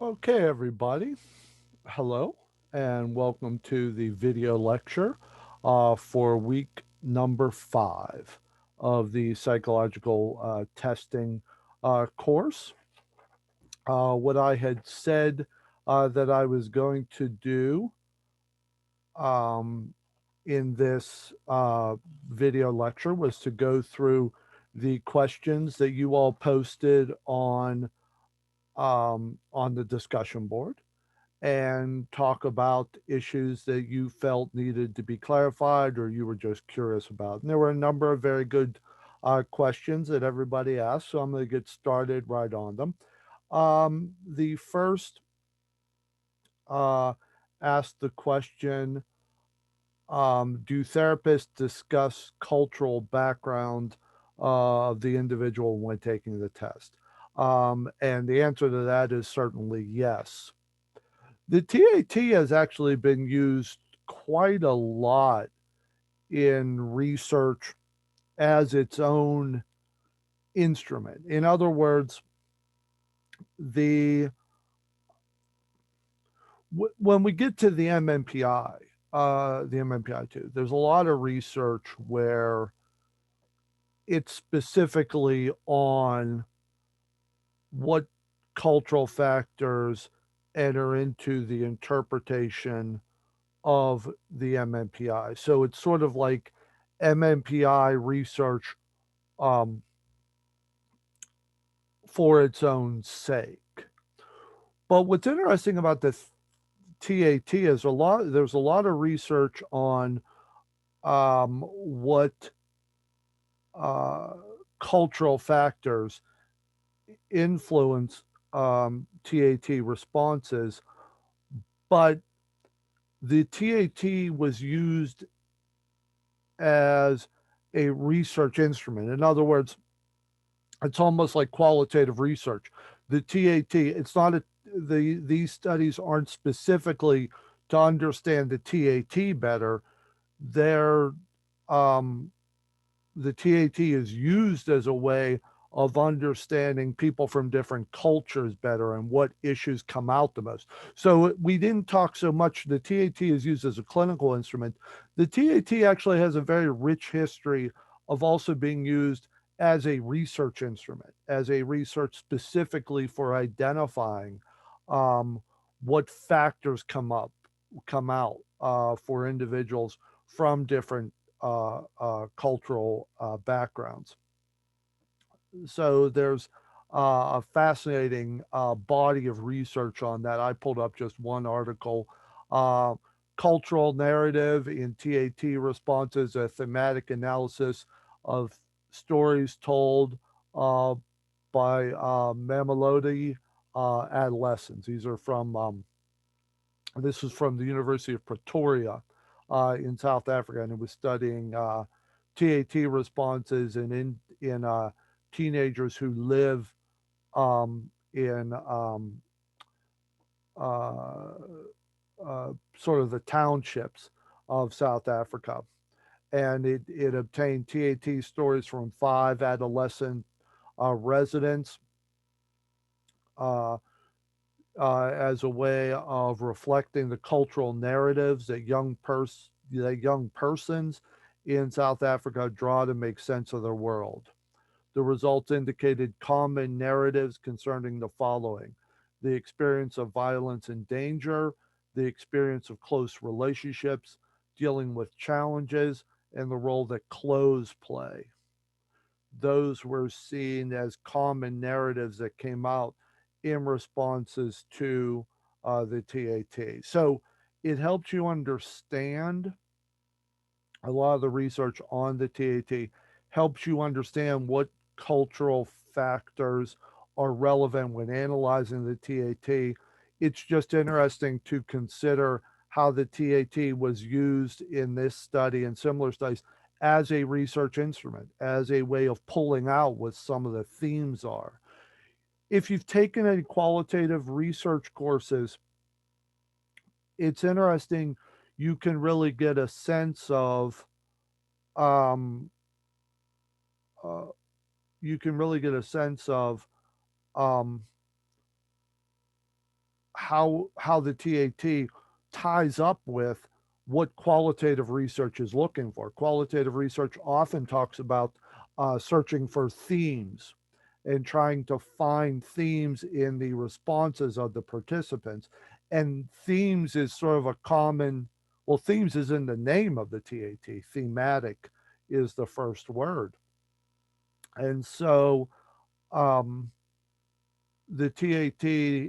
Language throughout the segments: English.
Okay, everybody. Hello, and welcome to the video lecture for week number 5 of the psychological testing course. What I had said that I was going to do um, in this video lecture was to go through the questions that you all posted on the discussion board and talk about issues that you felt needed to be clarified or you were just curious about. And there were a number of very good questions that everybody asked, so I'm going to get started right on them. The first uh, asked the question, do therapists discuss cultural background of the individual when taking the test? And the answer to that is certainly yes. The TAT has actually been used quite a lot in research as its own instrument. In other words, the when we get to the MMPI, the MMPI two, there's a lot of research where it's specifically on what cultural factors enter into the interpretation of the MMPI. So it's sort of like MMPI research um, for its own sake. But what's interesting about the TAT is there's a lot of research on what uh, cultural factors influence TAT responses, but the TAT was used as a research instrument. In other words, it's almost like qualitative research. The TAT, it's not these studies aren't specifically to understand the TAT better. They're um, the TAT is used as a way of understanding people from different cultures better and what issues come out the most. So we didn't talk so much. The TAT is used as a clinical instrument. The TAT actually has a very rich history of also being used as a research instrument, as a research specifically for identifying um, what factors come out for individuals from different cultural backgrounds. So there's a fascinating body of research on that. I pulled up just one article. Uh, Cultural narrative in TAT responses, a thematic analysis of stories told uh, by Mamelodi adolescents. These are from this was from the University of Pretoria in South Africa, and it was studying TAT responses in teenagers who live in uh, sort of the townships of South Africa. And it obtained TAT stories from 5 adolescent residents uh, as a way of reflecting the cultural narratives that young persons in South Africa draw to make sense of their world. The results indicated common narratives concerning the following: the experience of violence and danger, the experience of close relationships, dealing with challenges, and the role that clothes play. Those were seen as common narratives that came out in responses to the TAT. So it helps you understand a lot of the research on the TAT, helps you understand what cultural factors are relevant when analyzing the TAT. It's just interesting to consider how the TAT was used in this study and similar studies as a research instrument, as a way of pulling out what some of the themes are. If you've taken any qualitative research courses, it's interesting. You can really get a sense of um, uh, you can really get a sense of um, how the TAT ties up with what qualitative research is looking for. Qualitative research often talks about searching for themes and trying to find themes in the responses of the participants. And themes is sort of a common, well, themes is in the name of the TAT. Thematic is the first word. And so um, the TAT,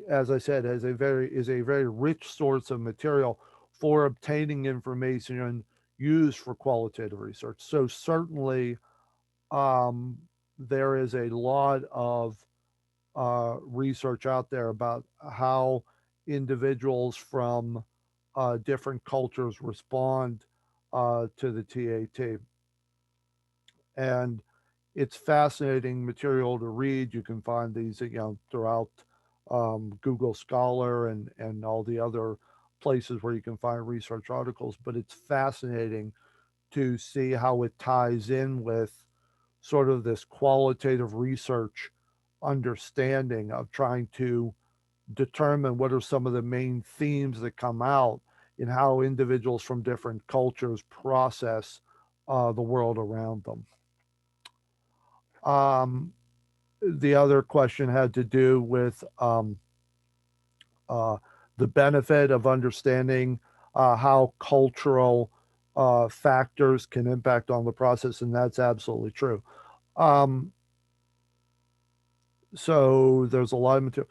as I said, is a very rich source of material for obtaining information used for qualitative research. So certainly, um, there is a lot of research out there about how individuals from different cultures respond to the TAT. And it's fascinating material to read. You can find these, throughout Google Scholar and all the other places where you can find research articles. But it's fascinating to see how it ties in with sort of this qualitative research understanding of trying to determine what are some of the main themes that come out in how individuals from different cultures process the world around them. Um, the other question had to do with uh, the benefit of understanding how cultural factors can impact on the process, and that's absolutely true. Um, so there's a lot of material.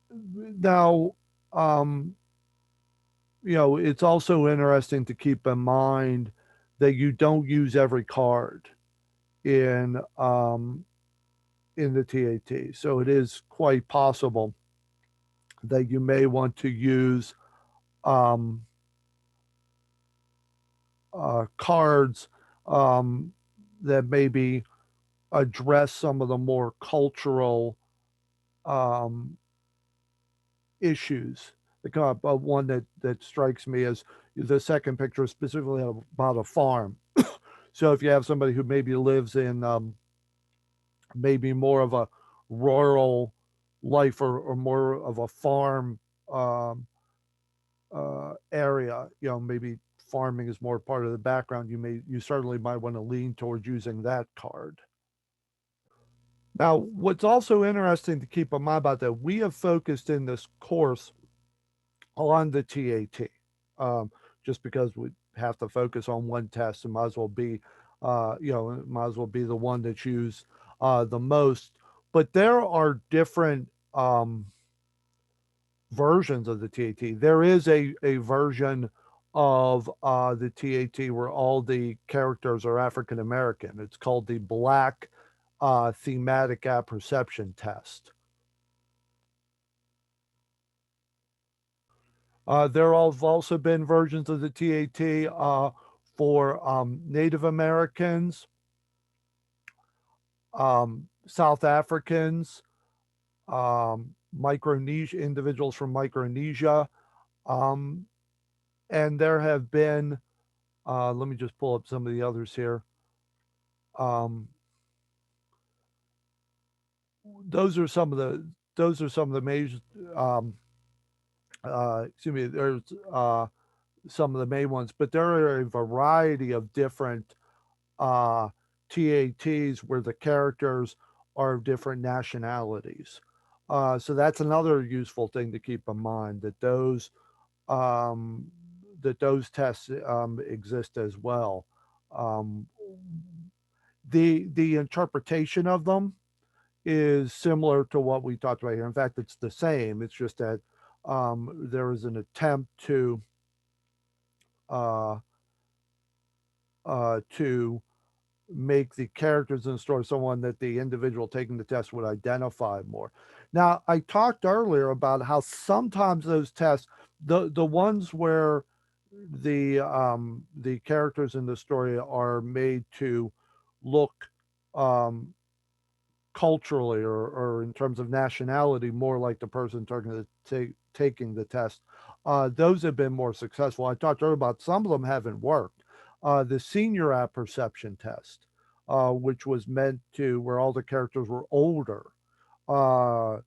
Now, um, it's also interesting to keep in mind that you don't use every card in in the TAT. So it is quite possible that you may want to use um, cards um, that maybe address some of the more cultural um, issues that come up. But one that strikes me as the second picture is specifically about a farm. So if you have somebody who maybe lives in maybe more of a rural life or more of a farm um, area, maybe farming is more part of the background. You certainly might want to lean towards using that card. Now, what's also interesting to keep in mind about that, we have focused in this course on the TAT, um, just because we have to focus on one test and might as well be, might as well be the one that's used the most. But there are different versions of the TAT. There is a version of the TAT where all the characters are African American. It's called the Black Thematic Apperception Test. There have also been versions of the TAT for Native Americans, South Africans, Micronesia, individuals from Micronesia. Um, and there have been, let me just pull up some of the others here. Um, those are some of the major, um, excuse me, there's some of the main ones, but there are a variety of different uh, TATs where the characters are of different nationalities. So that's another useful thing to keep in mind um, that those tests exist as well. Um, the interpretation of them is similar to what we talked about here. In fact, it's the same. It's just that there is an attempt uh, to make the characters in the story someone that the individual taking the test would identify more. Now, I talked earlier about how sometimes those tests, the ones where the characters in the story are made to look um, culturally or in terms of nationality more like the person taking the test. Those have been more successful. I talked earlier about some of them haven't worked. The senior apperception test, which was meant to where all the characters were older, uh,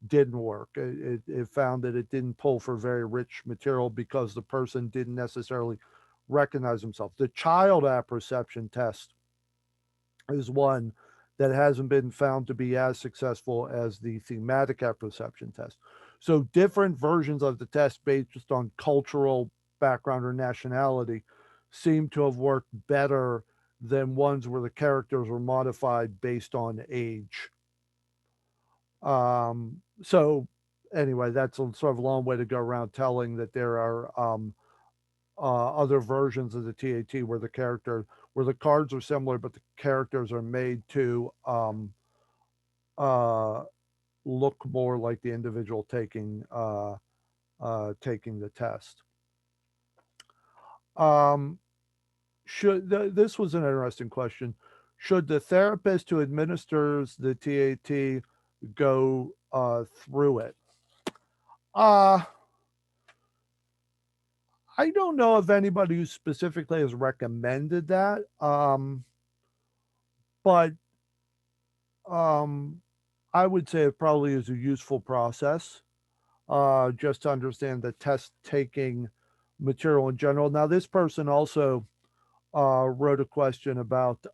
didn't work. It found that it didn't pull for very rich material because the person didn't necessarily recognize himself. The child apperception test is one that hasn't been found to be as successful as the thematic apperception test. So different versions of the test based on cultural background or nationality seem to have worked better than ones where the characters were modified based on age. So anyway, that's a sort of a long way to go around telling that there are other versions of the TAT where the cards are similar, but the characters are made to uh, look more like the individual taking the test. Um, this was an interesting question. Should the therapist who administers the TAT go through it? Uh, I don't know of anybody who specifically has recommended that. But um, I would say it probably is a useful process just to understand the test taking material in general. Now, this person also wrote a question about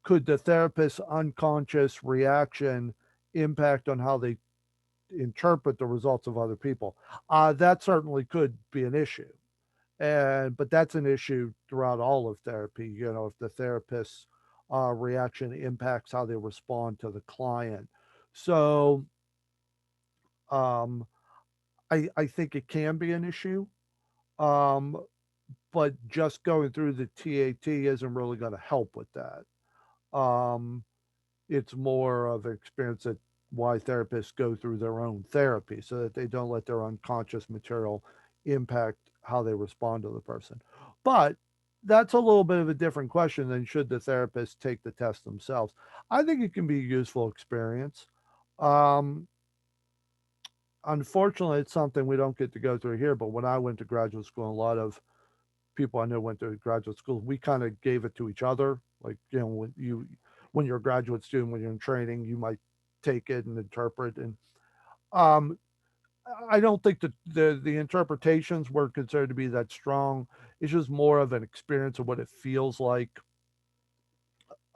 could the therapist's unconscious reaction impact on how they interpret the results of other people? That certainly could be an issue. But that's an issue throughout all of therapy. You know, if the therapist's reaction impacts how they respond to the client. So um, I think it can be an issue. Um, but just going through the TAT isn't really going to help with that. Um, it's more of an experience that why therapists go through their own therapy so that they don't let their unconscious material impact how they respond to the person. But that's a little bit of a different question than should the therapist take the test themselves. I think it can be a useful experience. Um, Unfortunately, it's something we don't get to go through here. But when I went to graduate school, a lot of people I know went to graduate school. We kind of gave it to each other. Like, you know, when you're a graduate student, when you're in training, you might take it and interpret. And um, I don't think that the interpretations were considered to be that strong. It's just more of an experience of what it feels like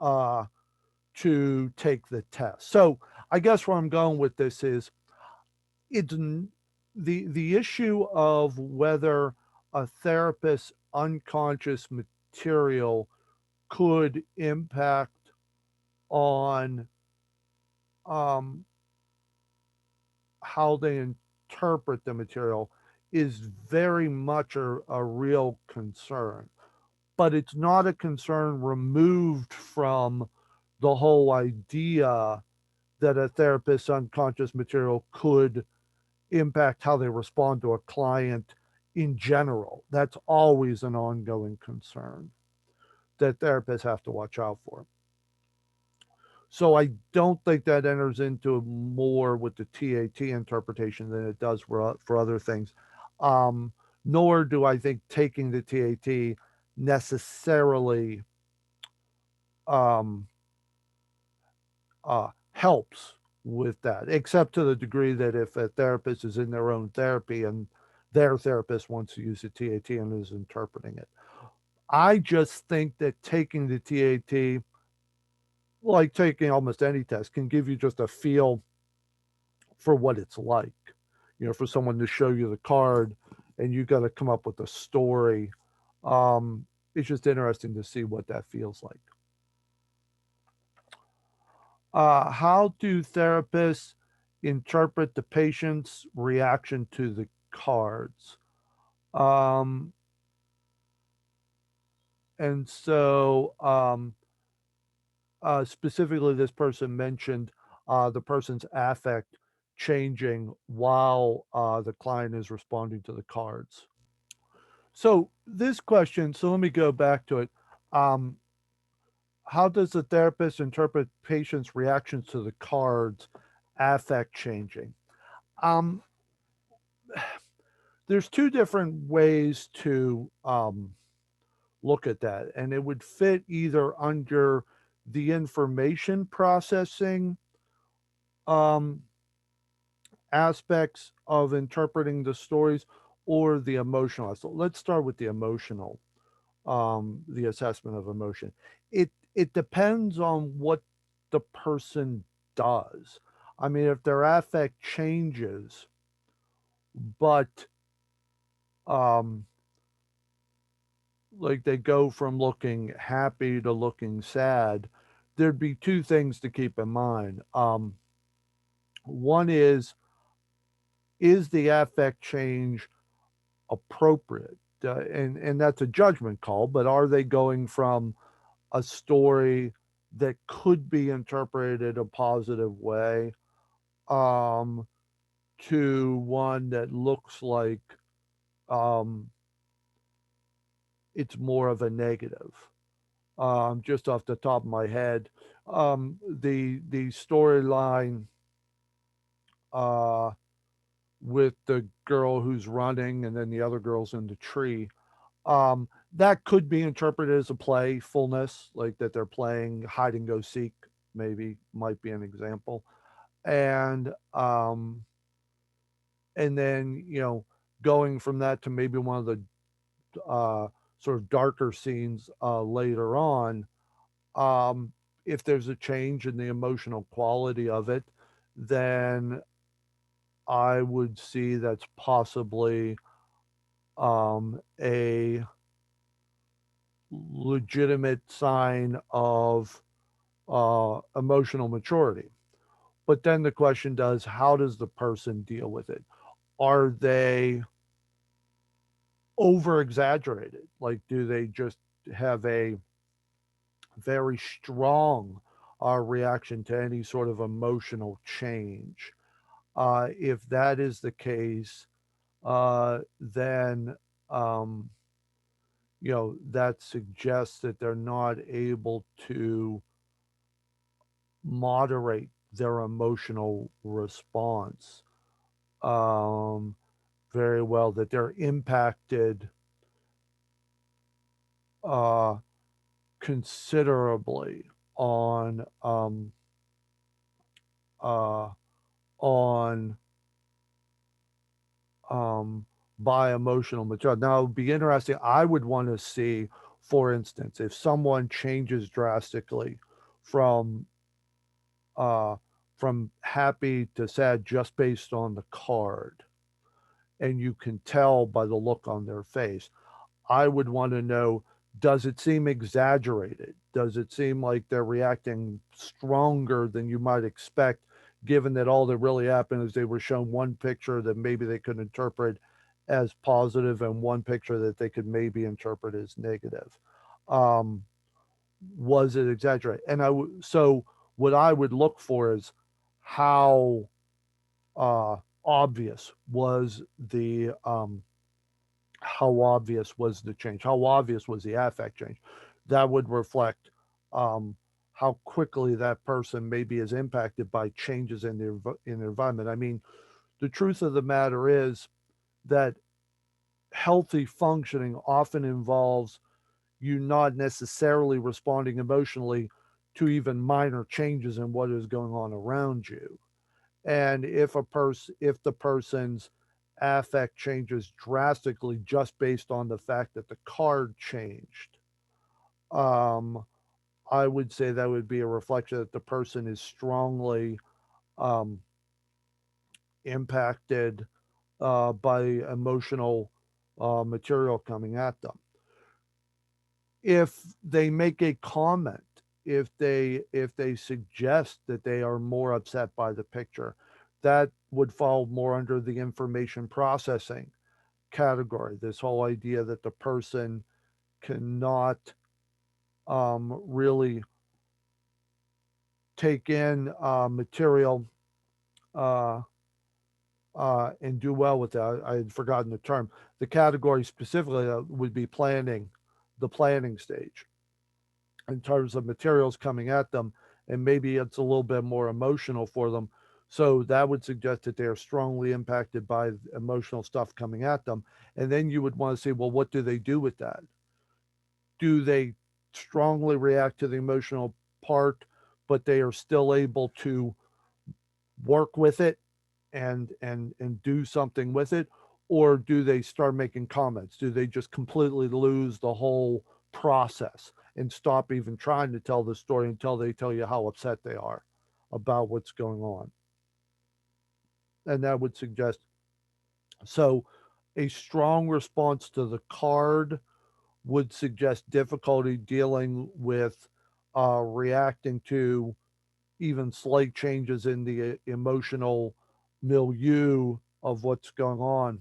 uh, to take the test. So I guess where I'm going with this is it's the issue of whether a therapist's unconscious material could impact on um, how they interpret the material is very much a real concern. But it's not a concern removed from the whole idea that a therapist's unconscious material could impact how they respond to a client in general. That's always an ongoing concern that therapists have to watch out for. So I don't think that enters into more with the TAT interpretation than it does for other things. Um, Nor do I think taking the TAT necessarily um, helps with that, except to the degree that if a therapist is in their own therapy and their therapist wants to use the TAT and is interpreting it. I just think that taking the TAT, like taking almost any test, can give you just a feel for what it's like. You know, for someone to show you the card and you got to come up with a story. It's just interesting to see what that feels like. How do therapists interpret the patient's reaction to the cards? Um, and so, specifically, this person mentioned the person's affect changing while the client is responding to the cards. So, this question, so let me go back to it. Um, how does the therapist interpret patient's reactions to the cards affect changing? Um, there's two different ways to look at that, and it would fit either under the information processing um, aspects of interpreting the stories or the emotional. So let's start with the emotional, the assessment of emotion. It depends on what the person does. I mean, if their affect changes, but um, like they go from looking happy to looking sad, there'd be two things to keep in mind. One is the affect change appropriate? And that's a judgment call, but are they going from a story that could be interpreted a positive way, um, to one that looks like, um, it's more of a negative? Just off the top of my head, the storyline, uh, with the girl who's running and then the other girl's in the tree, that could be interpreted as a playfulness, like that they're playing hide and go seek, maybe might be an example. And and then, going from that to maybe one of the uh sort of darker scenes later on, um if there's a change in the emotional quality of it, then I would see that's possibly a legitimate sign of emotional maturity. But then the question does, how does the person deal with it? Are they over exaggerated? Like, do they just have a very strong reaction to any sort of emotional change? If that is the case, then um, that suggests that they're not able to moderate their emotional response um, very well, that they're impacted uh, considerably on uh, on um, by emotional material. Now, it would be interesting. I would want to see, for instance, if someone changes drastically from uh, from happy to sad just based on the card, and you can tell by the look on their face. I would want to know, does it seem exaggerated? Does it seem like they're reacting stronger than you might expect, given that all that really happened is they were shown one picture that maybe they could interpret as positive and one picture that they could maybe interpret as negative? Um, was it exaggerated? So what I would look for is how uh, obvious was the how obvious was the change? How obvious was the affect change? That would reflect um, how quickly that person maybe is impacted by changes in their environment. I mean, the truth of the matter is that healthy functioning often involves you not necessarily responding emotionally to even minor changes in what is going on around you. And if the person's affect changes drastically just based on the fact that the card changed, um, I would say that would be a reflection that the person is strongly um, impacted by emotional material coming at them. If they make a comment, if they suggest that they are more upset by the picture, that would fall more under the information processing category. This whole idea that the person cannot really take in material uh, and do well with that. I had forgotten the term. The category specifically would be planning, the planning stage, in terms of materials coming at them, and maybe it's a little bit more emotional for them. So that would suggest that they're strongly impacted by emotional stuff coming at them. And then you would want to say, well, what do they do with that? Do they strongly react to the emotional part, but they are still able to work with it and do something with it, or do they start making comments? Do they just completely lose the whole process and stop even trying to tell the story until they tell you how upset they are about what's going on? And that would suggest, so a strong response to the card would suggest difficulty dealing with reacting to even slight changes in the emotional milieu of what's going on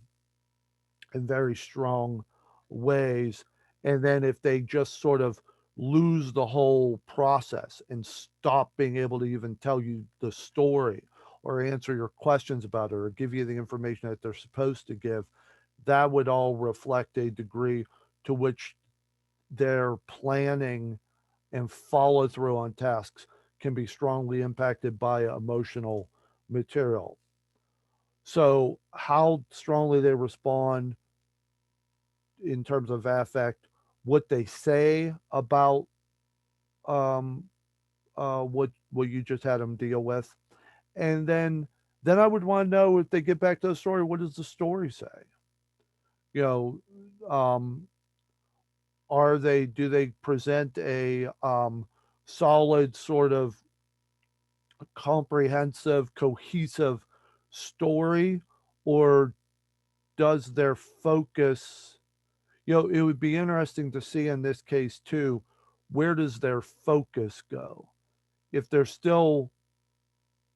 in very strong ways. And then if they just sort of lose the whole process and stop being able to even tell you the story or answer your questions about it or give you the information that they're supposed to give, that would all reflect a degree to which their planning and follow through on tasks can be strongly impacted by emotional material. So, how strongly they respond in terms of affect, what they say about um, what you just had them deal with, and then I would want to know, if they get back to the story, what does the story say? You know, are they do they present a solid sort of comprehensive, cohesive story, or does their focus, it would be interesting to see in this case too, where does their focus go? If they're still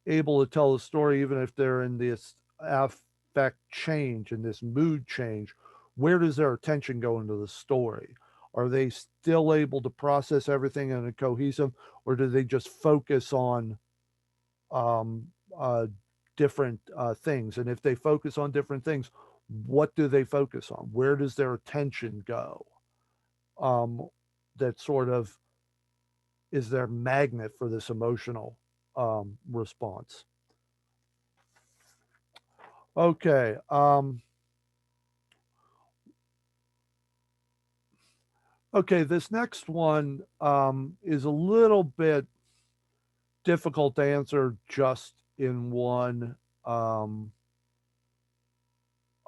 able to tell the story, even if they're in this affect change and this mood change, where does their attention go into the story? Are they still able to process everything in a cohesive, or do they just focus on um, uh, different things? And if they focus on different things, what do they focus on? Where does their attention go? Um, that sort of is their magnet for this emotional response. Okay. Okay. This next one is a little bit difficult to answer just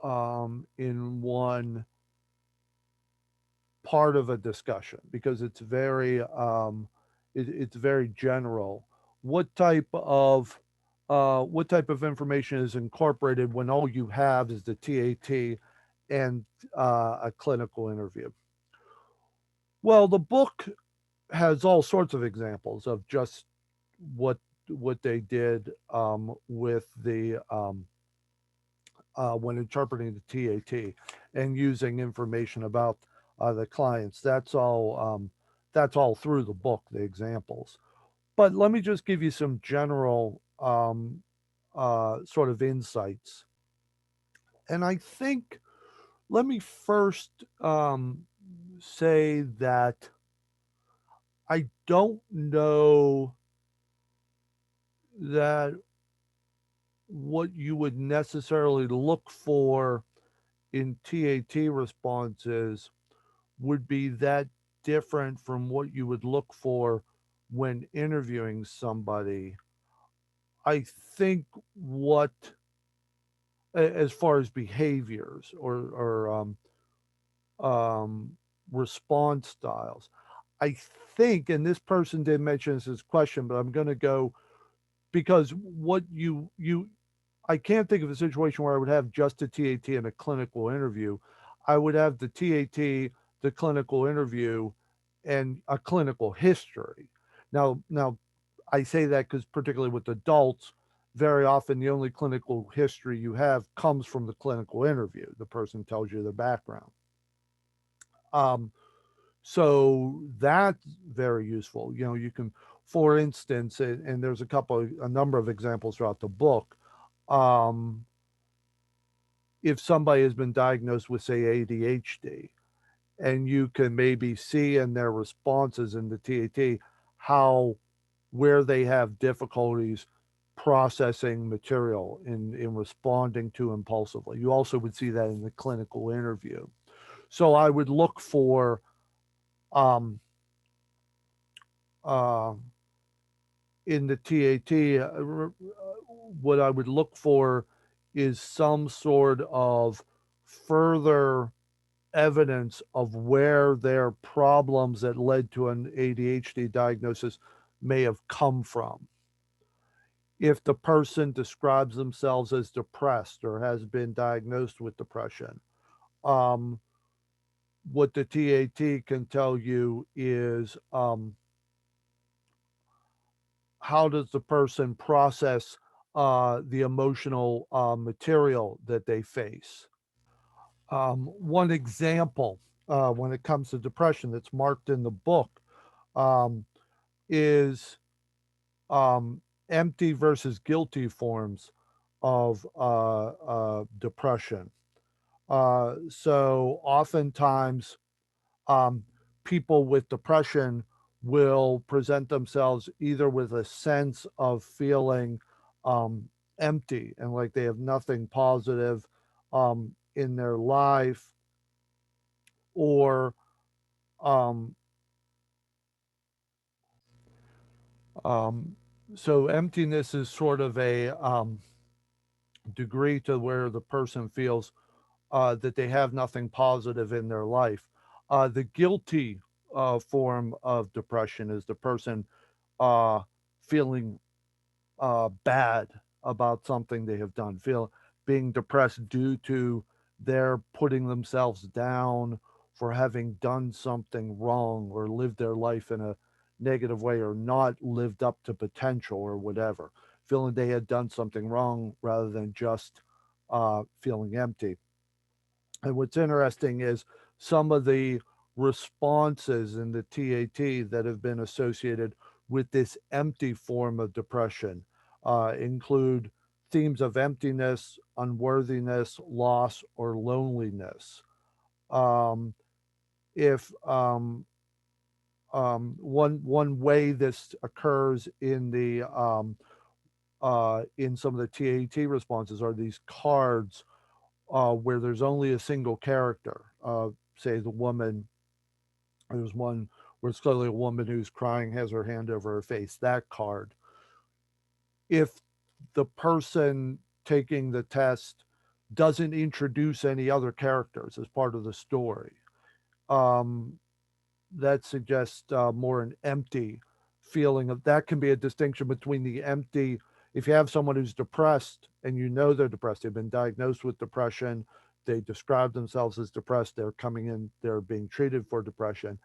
um, in one part of a discussion, because it's very general. What type of information is incorporated when all you have is the TAT and a clinical interview? Well, the book has all sorts of examples of just what what they did with the when interpreting the TAT and using information about the clients. That's all through the book, the examples. But let me just give you some general sort of insights. And I think, let me first say that I don't know that what you would necessarily look for in TAT responses would be that different from what you would look for when interviewing somebody. I think what, as far as behaviors or response styles, I think, and this person did mention this as a question, but I'm going to go, because what I can't think of a situation where I would have just a TAT and a clinical interview. I would have the TAT, the clinical interview, and a clinical history. Now, I say that because, particularly with adults, very often the only clinical history you have comes from the clinical interview. The person tells you their background. Um, so that's very useful. You can, for instance, and there's a number of examples throughout the book. Um, if somebody has been diagnosed with, say, ADHD, and you can maybe see in their responses in the TAT how, where they have difficulties processing material in responding to impulsively. You also would see that in the clinical interview. So I would look for um, uh, in the TAT, what I would look for is some sort of further evidence of where their problems that led to an ADHD diagnosis may have come from. If the person describes themselves as depressed or has been diagnosed with depression, um, what the TAT can tell you is how does the person process the emotional material that they face. One example when it comes to depression that's marked in the book um, is um, empty versus guilty forms of depression. So oftentimes, um, people with depression will present themselves either with a sense of feeling um, empty and like they have nothing positive in their life, or um, um, so emptiness is sort of a degree to where the person feels that they have nothing positive in their life. The guilty form of depression is the person uh, feeling bad about something they have done, feel being depressed due to their putting themselves down for having done something wrong or lived their life in a negative way or not lived up to potential or whatever, feeling they had done something wrong rather than just feeling empty. And what's interesting is some of the responses in the TAT that have been associated with this empty form of depression include themes of emptiness, unworthiness, loss, or loneliness. Um, if one way this occurs in some of the TAT responses are these cards where there's only a single character. Say the woman, there's one where it's clearly a woman who's crying, has her hand over her face. That card. If the person taking the test doesn't introduce any other characters as part of the story, um, that suggests more an empty feeling of that can be a distinction between the empty. If you have someone who's depressed and you know they're depressed, they've been diagnosed with depression, they describe themselves as depressed, they're coming in, they're being treated for depression.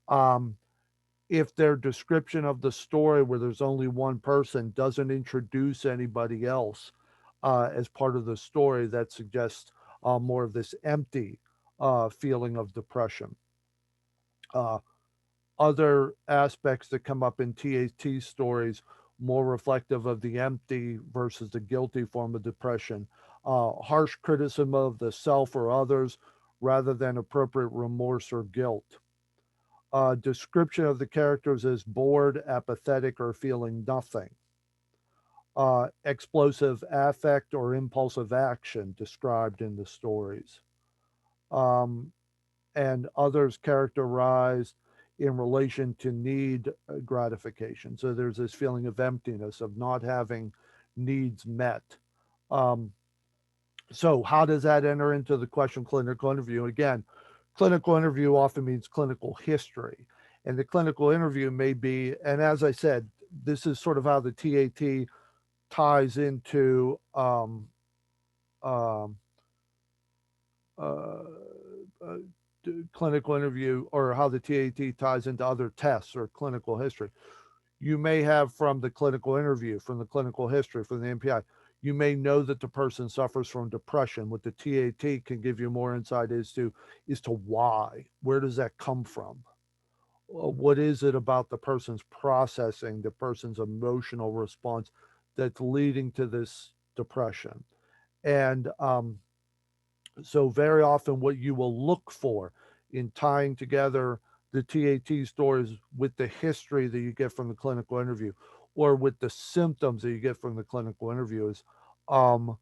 Um, if their description of the story, where there's only one person, doesn't introduce anybody else as part of the story, that suggests more of this empty feeling of depression. Uh, Other aspects that come up in TAT stories, more reflective of the empty versus the guilty form of depression. Harsh criticism of the self or others rather than appropriate remorse or guilt. Description of the characters as bored, apathetic, or feeling nothing. Explosive affect or impulsive action described in the stories. Um, and others characterized in relation to need gratification. So there's this feeling of emptiness, of not having needs met. Um, so, how does that enter into the question clinical interview? Again, clinical interview often means clinical history. And the clinical interview may be, and as I said, this is sort of how the TAT ties into um, uh, uh, clinical interview, or how the TAT ties into other tests or clinical history. You may have from the clinical interview, from the clinical history, from the MPI, you may know that the person suffers from depression. What the TAT can give you more insight is to why. Where does that come from? What is it about the person's processing, the person's emotional response that's leading to this depression? And so very often what you will look for in tying together the TAT stories with the history that you get from the clinical interview or with the symptoms that you get from the clinical interview is um,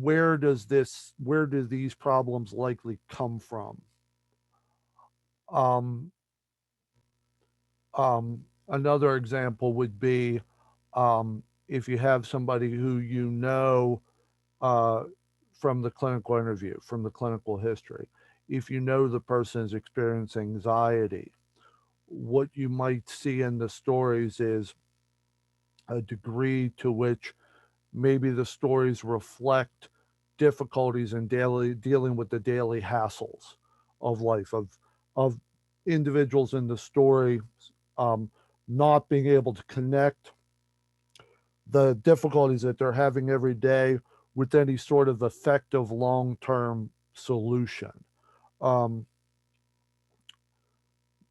where do these problems likely come from? Um, Another example would be if you have somebody who you know uh, from the clinical interview, from the clinical history. If you know the person is experiencing anxiety, what you might see in the stories is a degree to which maybe the stories reflect difficulties in daily dealing with the daily hassles of life of individuals in the story, um, not being able to connect the difficulties that they're having every day with any sort of effective long-term solution. Um,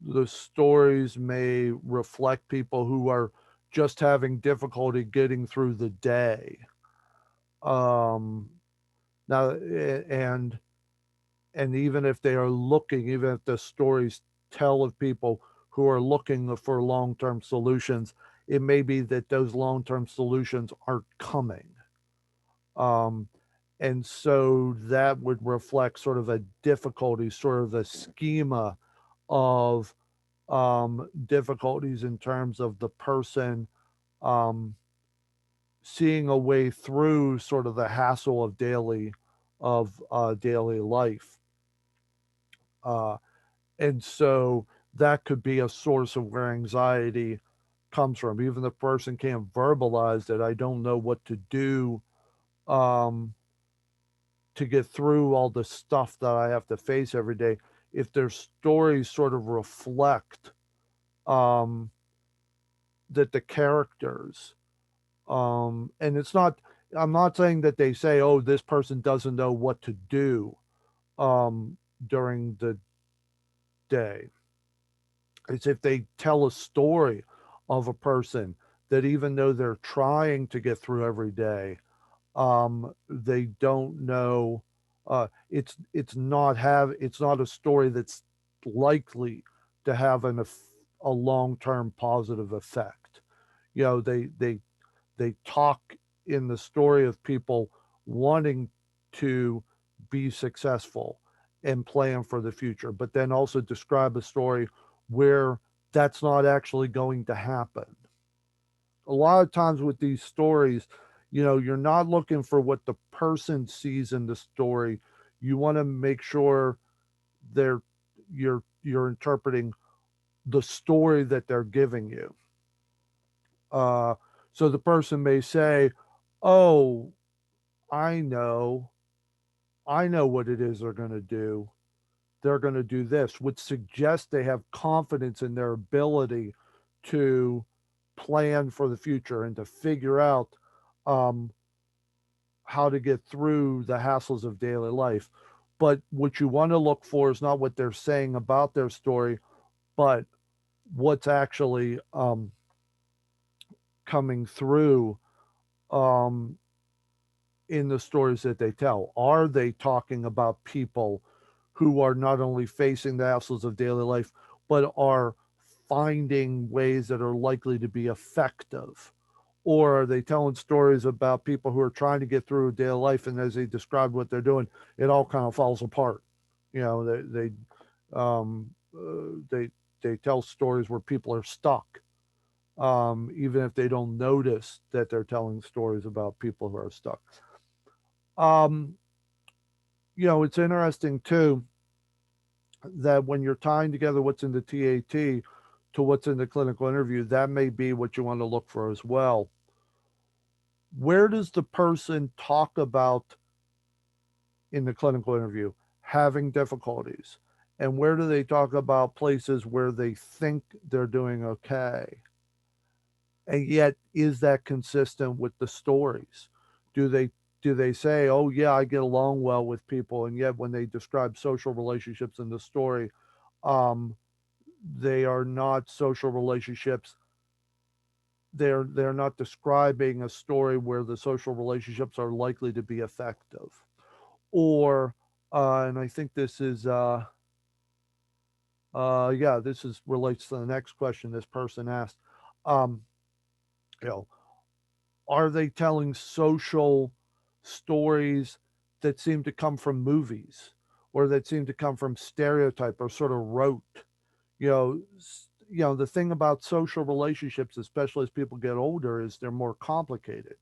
the stories may reflect people who are just having difficulty getting through the day. Um, now, and even if they are looking, even if the stories tell of people who are looking for long-term solutions, it may be that those long-term solutions aren't coming. Um, and so that would reflect sort of a difficulty, sort of a schema of difficulties in terms of the person um, seeing a way through sort of the hassle of daily life. Uh, and so that could be a source of where anxiety comes from. Even the person can't verbalize that I don't know what to do um, to get through all the stuff that I have to face every day. If their stories sort of reflect um, that the characters, and it's not, I'm not saying that they say, oh, this person doesn't know what to do um, during the day. It's if they tell a story of a person that even though they're trying to get through every day, they don't know. It's not a story that's likely to have a long term positive effect. You know, they talk in the story of people wanting to be successful and plan for the future, but then also describe a story where that's not actually going to happen. A lot of times with these stories, you know, you're not looking for what the person sees in the story. You want to make sure they're you're interpreting the story that they're giving you. Uh, so the person may say, "Oh, I know, I know what it is they're going to do. They're going to do this," which suggests they have confidence in their ability to plan for the future and to figure out um, how to get through the hassles of daily life. But what you want to look for is not what they're saying about their story, but what's actually coming through um, in the stories that they tell. Are they talking about people who are not only facing the hassles of daily life, but are finding ways that are likely to be effective? Or are they telling stories about people who are trying to get through daily life, and as they describe what they're doing, it all kind of falls apart? You know, they they tell stories where people are stuck, even if they don't notice that they're telling stories about people who are stuck. Um, you know, it's interesting too that when you're tying together what's in the TAT to what's in the clinical interview, that may be what you want to look for as well. Where does the person talk about in the clinical interview having difficulties? And where do they talk about places where they think they're doing okay? And yet, is that consistent with the stories? Do they do they say, "Oh yeah, I get along well with people," and yet when they describe social relationships in the story, um, they are not social relationships. They're not describing a story where the social relationships are likely to be effective. Or, and I think this is, yeah, this is relates to the next question this person asked. Um, you know, are they telling social stories that seem to come from movies or that seem to come from stereotype or sort of rote? You know, the thing about social relationships, especially as people get older, is they're more complicated.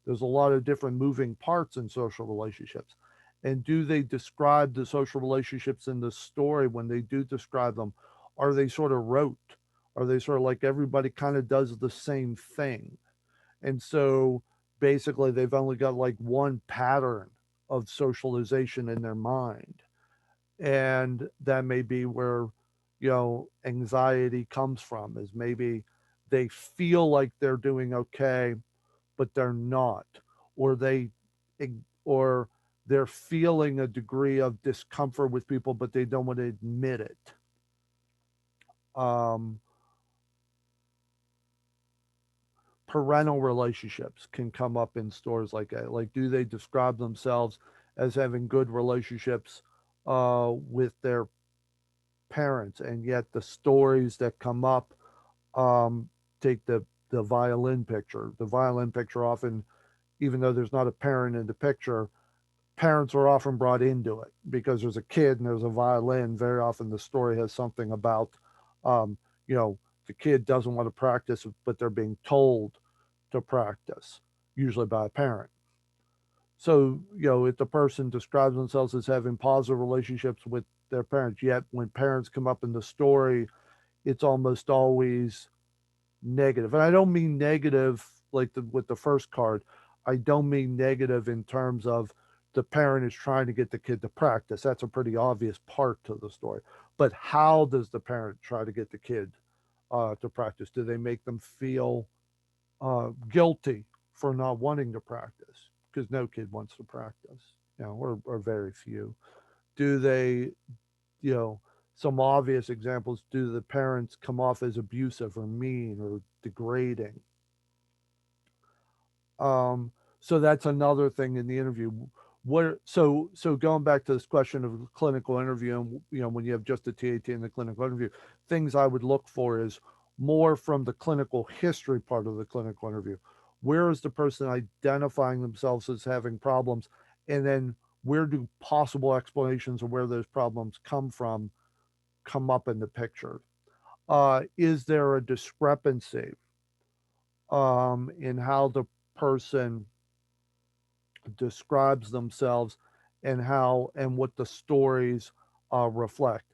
There's a lot of different moving parts in social relationships. And do they describe the social relationships in the story when they do describe them? Are they sort of rote? Are they sort of like everybody kind of does the same thing? And so basically, they've only got like one pattern of socialization in their mind. And that may be where, anxiety comes from, is maybe they feel like they're doing okay, but they're not, or or they're feeling a degree of discomfort with people, but they don't want to admit it. Um, Parental relationships can come up in stories like that. Like, do they describe themselves as having good relationships with their parents, and yet the stories that come up, um, take the violin picture. The violin picture often, even though there's not a parent in the picture, parents are often brought into it because there's a kid and there's a violin. Very often the story has something about, um, you know, the kid doesn't want to practice, but they're being told to practice, usually by a parent. So, if the person describes themselves as having positive relationships with their parents, yet when parents come up in the story, it's almost always negative. And I don't mean negative like with the first card. I don't mean negative in terms of the parent is trying to get the kid to practice. That's a pretty obvious part to the story. But how does the parent try to get the kid to practice? Do they make them feel guilty for not wanting to practice? Because no kid wants to practice, or very few. Do they, you know, some obvious examples, do the parents come off as abusive or mean or degrading? Um, so that's another thing in the interview. So going back to this question of clinical interview, and when you have just the TAT and the clinical interview, things I would look for is more from the clinical history part of the clinical interview. Where is the person identifying themselves as having problems? And then where do possible explanations of where those problems come from come up in the picture? Is there a discrepancy in how the person describes themselves and how and what the stories reflect?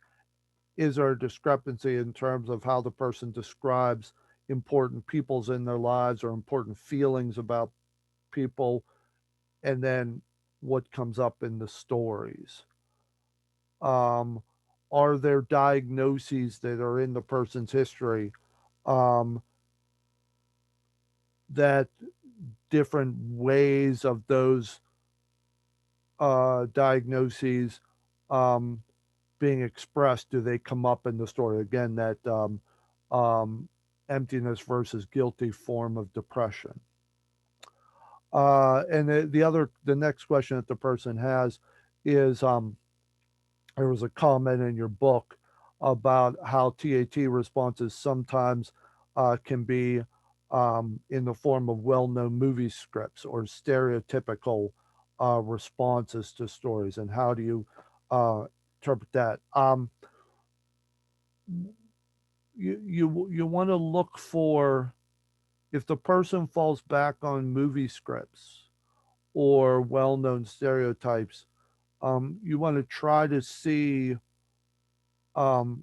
Is there a discrepancy in terms of how the person describes important peoples in their lives or important feelings about people, and then what comes up in the stories? Um, are there diagnoses that are in the person's history, um, that different ways of those diagnoses um, being expressed, do they come up in the story? Again, that um, emptiness versus guilty form of depression. And the next question that the person has is, there was a comment in your book about how TAT responses sometimes can be in the form of well known movie scripts or stereotypical responses to stories. And how do you uh, interpret that? You want to look for, if the person falls back on movie scripts or well known stereotypes, you want to try to see um,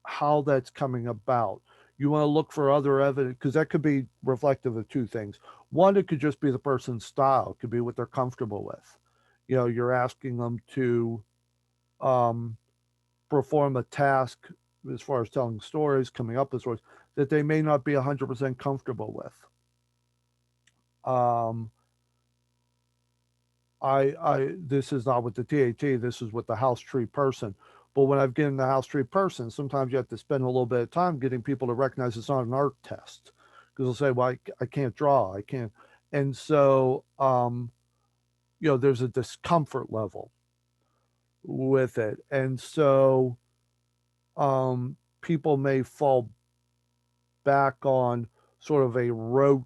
how that's coming about. You want to look for other evidence, because that could be reflective of two things. One, it could just be the person's style, it could be what they're comfortable with. You're asking them to um, perform a task as far as telling stories, coming up with stories that they may not be 100% comfortable with. Um, this is not with the TAT, this is with the house tree person. But when I've given the house tree person, sometimes you have to spend a little bit of time getting people to recognize it's not an art test, because they'll say, well, I can't draw, I can't. And so, there's a discomfort level with it. And so, people may fall back on sort of a rote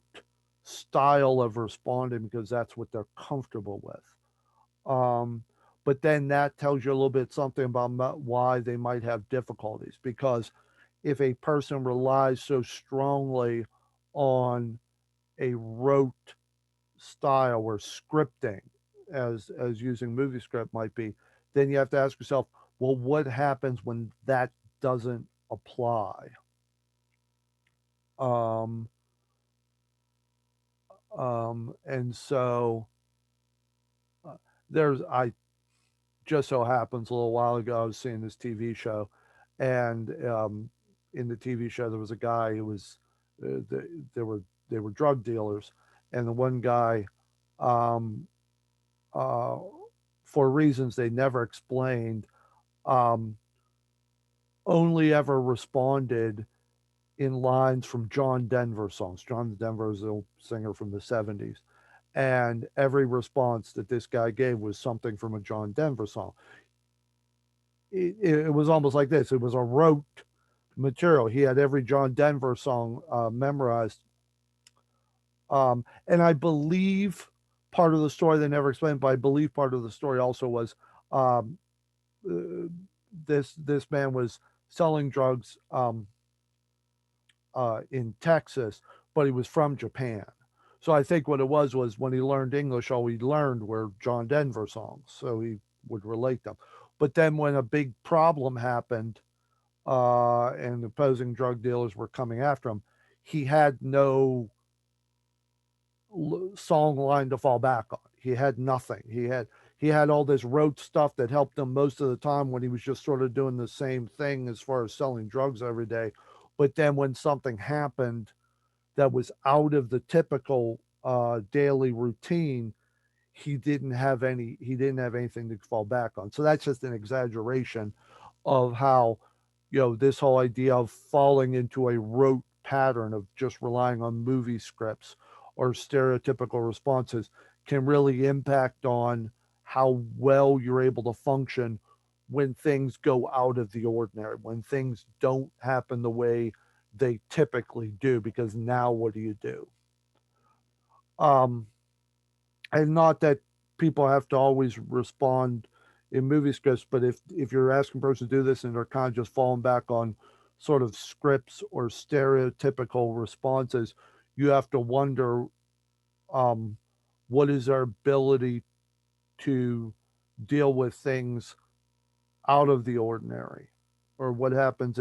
style of responding because that's what they're comfortable with. But then that tells you a little bit something about why they might have difficulties. Because if a person relies so strongly on a rote style or scripting as using movie script might be, then you have to ask yourself, well, what happens when that doesn't apply? Um, and so uh, I just so happens a little while ago, I was seeing this TV show, and in the TV show, there was a guy who was, there were, they were drug dealers, and the one guy, um, uh, for reasons they never explained, um, only ever responded in lines from John Denver songs. John Denver is a singer from the 70s. And every response that this guy gave was something from a John Denver song. It was almost like this, it was a rote material. He had every John Denver song memorized. And I believe part of the story they never explained, but I believe part of the story also was um, uh, this man was selling drugs in Texas, but he was from Japan. So I think what it was when he learned English, all he learned were John Denver songs, so he would relate them. But then when a big problem happened, and opposing drug dealers were coming after him, he had no song line to fall back on. He had nothing. He had all this rote stuff that helped him most of the time when he was just sort of doing the same thing as far as selling drugs every day. But then when something happened that was out of the typical daily routine, he didn't have anything to fall back on. So that's just an exaggeration of how, this whole idea of falling into a rote pattern of just relying on movie scripts or stereotypical responses can really impact on how well you're able to function when things go out of the ordinary, when things don't happen the way they typically do, because now what do you do? Um, and not that people have to always respond in movie scripts, but if you're asking a person to do this and they're kind of just falling back on sort of scripts or stereotypical responses, you have to wonder, um, what is our ability to deal with things out of the ordinary, or what happens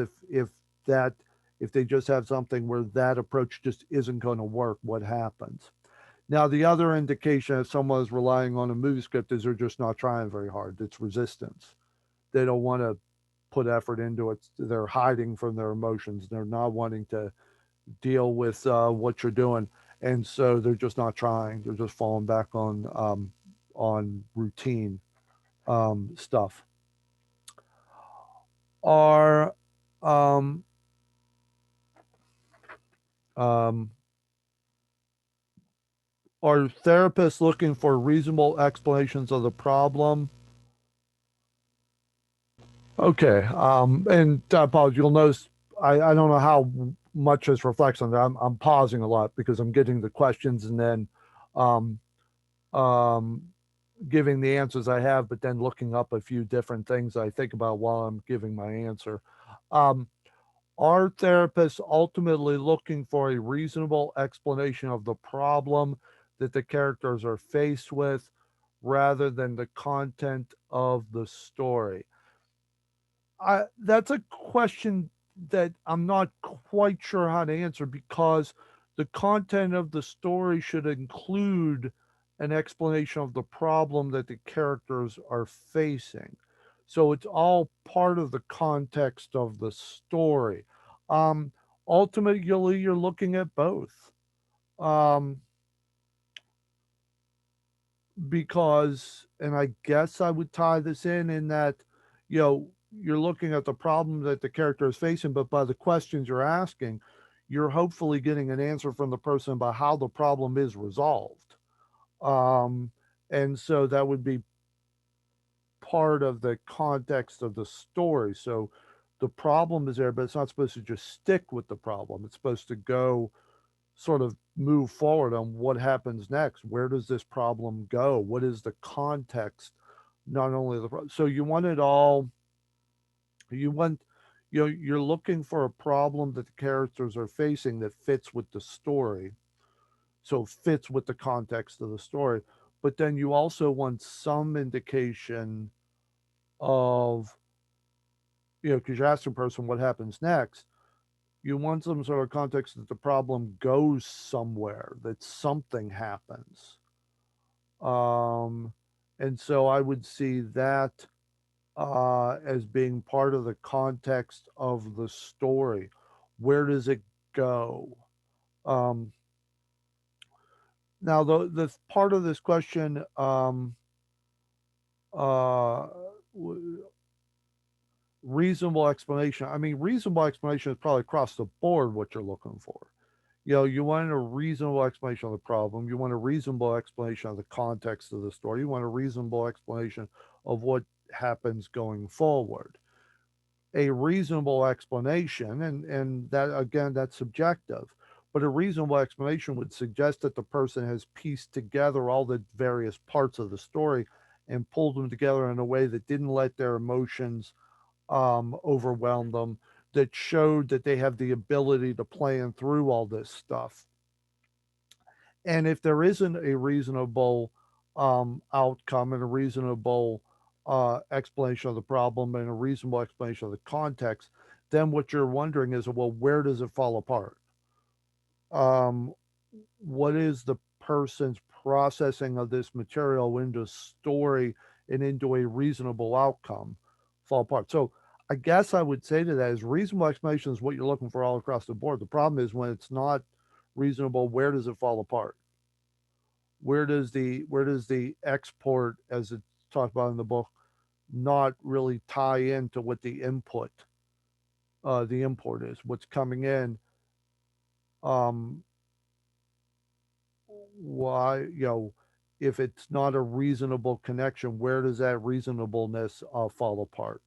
that if they just have something where that approach just isn't going to work, what happens? Now, the other indication if someone is relying on a movie script is they're just not trying very hard. It's resistance. They don't want to put effort into it. They're hiding from their emotions. They're not wanting to deal with what you're doing, and so they're just not trying. They're just falling back on routine stuff. Are um, um, are therapists looking for reasonable explanations of the problem? Okay. And I apologize. You'll notice I don't know how much this reflects on that. I'm pausing a lot because I'm getting the questions and then um, um, giving the answers I have, but then looking up a few different things I think about while I'm giving my answer. Um, are therapists ultimately looking for a reasonable explanation of the problem that the characters are faced with rather than the content of the story? That's a question that I'm not quite sure how to answer, because the content of the story should include an explanation of the problem that the characters are facing. So it's all part of the context of the story. Um, Ultimately, you're looking at both. Um, because, and I guess I would tie this in that, you're looking at the problem that the character is facing, but by the questions you're asking, you're hopefully getting an answer from the person about how the problem is resolved. Um, and so that would be part of the context of the story. So the problem is there, but it's not supposed to just stick with the problem. It's supposed to go sort of move forward on what happens next. Where does this problem go? What is the context? Not only so you want it all. You want, you're looking for a problem that the characters are facing that fits with the story. so it fits with the context of the story. But then you also want some indication of, because you're asking a person what happens next, you want some sort of context that the problem goes somewhere, that something happens. Um, and so I would see that as being part of the context of the story. Where does it go? Um, Now, the part of this question, uh, reasonable explanation. I mean, reasonable explanation is probably across the board what you're looking for. You want a reasonable explanation of the problem. You want a reasonable explanation of the context of the story. You want a reasonable explanation of what happens going forward. A reasonable explanation, and that again, that's subjective, but a reasonable explanation would suggest that the person has pieced together all the various parts of the story and pulled them together in a way that didn't let their emotions overwhelm them, that showed that they have the ability to plan through all this stuff. And if there isn't a reasonable outcome and a reasonable explanation of the problem and a reasonable explanation of the context, then what you're wondering is, well, where does it fall apart? Um, what is the person's processing of this material into story and into a reasonable outcome fall apart? So I guess I would say to that is reasonable explanation is what you're looking for all across the board. The problem is when it's not reasonable, where does it fall apart? Where does the export, as it's talked about in the book, not really tie into what the import is, what's coming in? Um, why, if it's not a reasonable connection, where does that reasonableness fall apart?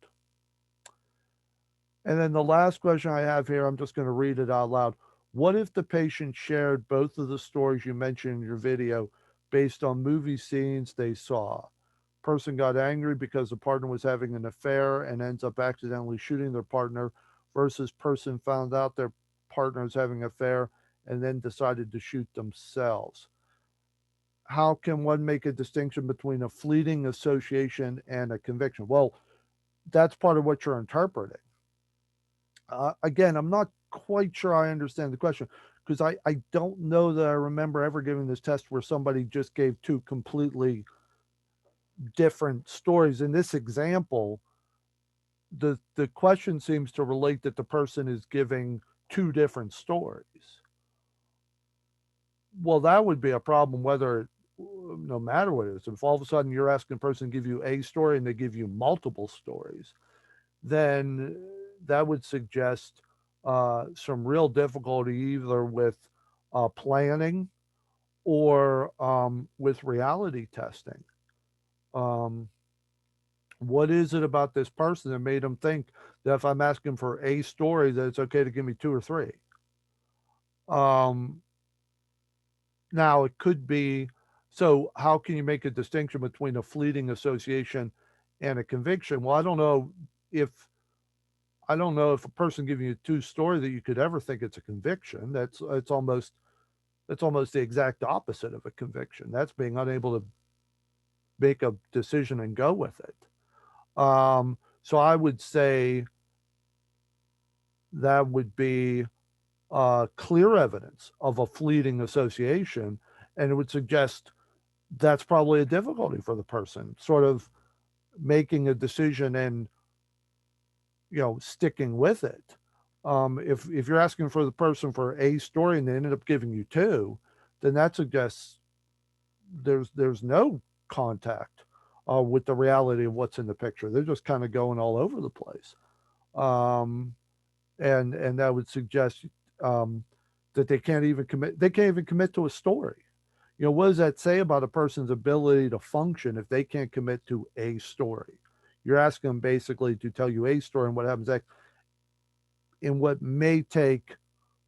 And then the last question I have here, I'm just going to read it out loud. What if the patient shared both of the stories you mentioned in your video based on movie scenes they saw? Person got angry because the partner was having an affair and ends up accidentally shooting their partner, versus person found out their partner is having an affair and then decided to shoot themselves. How can one make a distinction between a fleeting association and a conviction? Well, that's part of what you're interpreting. Again, I'm not quite sure I understand the question because I don't know that I remember ever giving this test where somebody just gave two completely different stories. In this example, the question seems to relate that the person is giving two different stories. Well, that would be a problem whether no matter what it is. If all of a sudden you're asking a person to give you a story and they give you multiple stories, then that would suggest some real difficulty either with planning or with reality testing. Um, what is it about this person that made them think that if I'm asking for a story, that it's okay to give me two or three? Um, Now, it could be, so how can you make a distinction between a fleeting association and a conviction? Well, if I don't know if a person giving you two story that you could ever think it's a conviction. That's almost the exact opposite of a conviction. That's being unable to make a decision and go with it. So I would say that would be clear evidence of a fleeting association, and it would suggest that's probably a difficulty for the person, sort of making a decision and sticking with it. If you're asking for the person for a story and they ended up giving you two, then that suggests there's no contact with the reality of what's in the picture. They're just kind of going all over the place, um, and that would suggest um, that they can't even commit. They can't even commit to a story. What does that say about a person's ability to function if they can't commit to a story? You're asking them basically to tell you a story and what happens next in what may take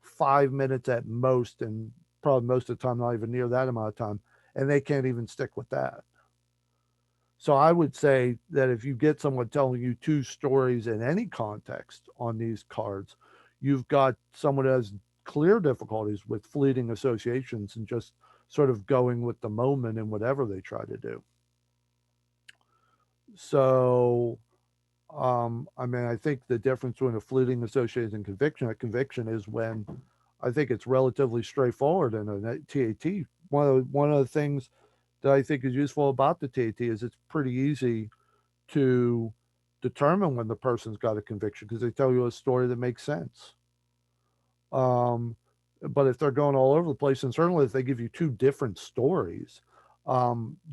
5 minutes at most, and probably most of the time, not even near that amount of time, and they can't even stick with that. So I would say that if you get someone telling you two stories in any context on these cards, you've got someone who has clear difficulties with fleeting associations and just sort of going with the moment in whatever they try to do. So, I mean, I think the difference between a fleeting association and conviction, a conviction is when I think it's relatively straightforward in a TAT. One of the things that I think is useful about the TAT is it's pretty easy to determine when the person's got a conviction because they tell you a story that makes sense. Um, but if they're going all over the place, and certainly if they give you two different stories,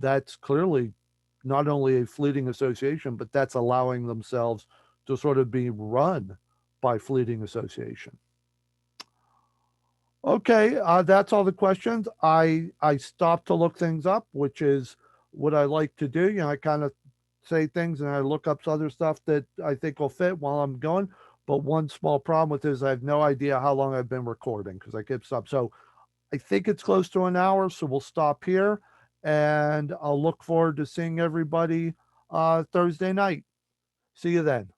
that's clearly not only a fleeting association, but that's allowing themselves to sort of be run by fleeting association. Okay, that's all the questions. I stopped to look things up, which is what I like to do. You know, I kind of say things and I look up other stuff that I think will fit while I'm going. But one small problem with this, I have no idea how long I've been recording because I keep stop. So I think it's close to an hour, so we'll stop here, and I'll look forward to seeing everybody Thursday night. See you then.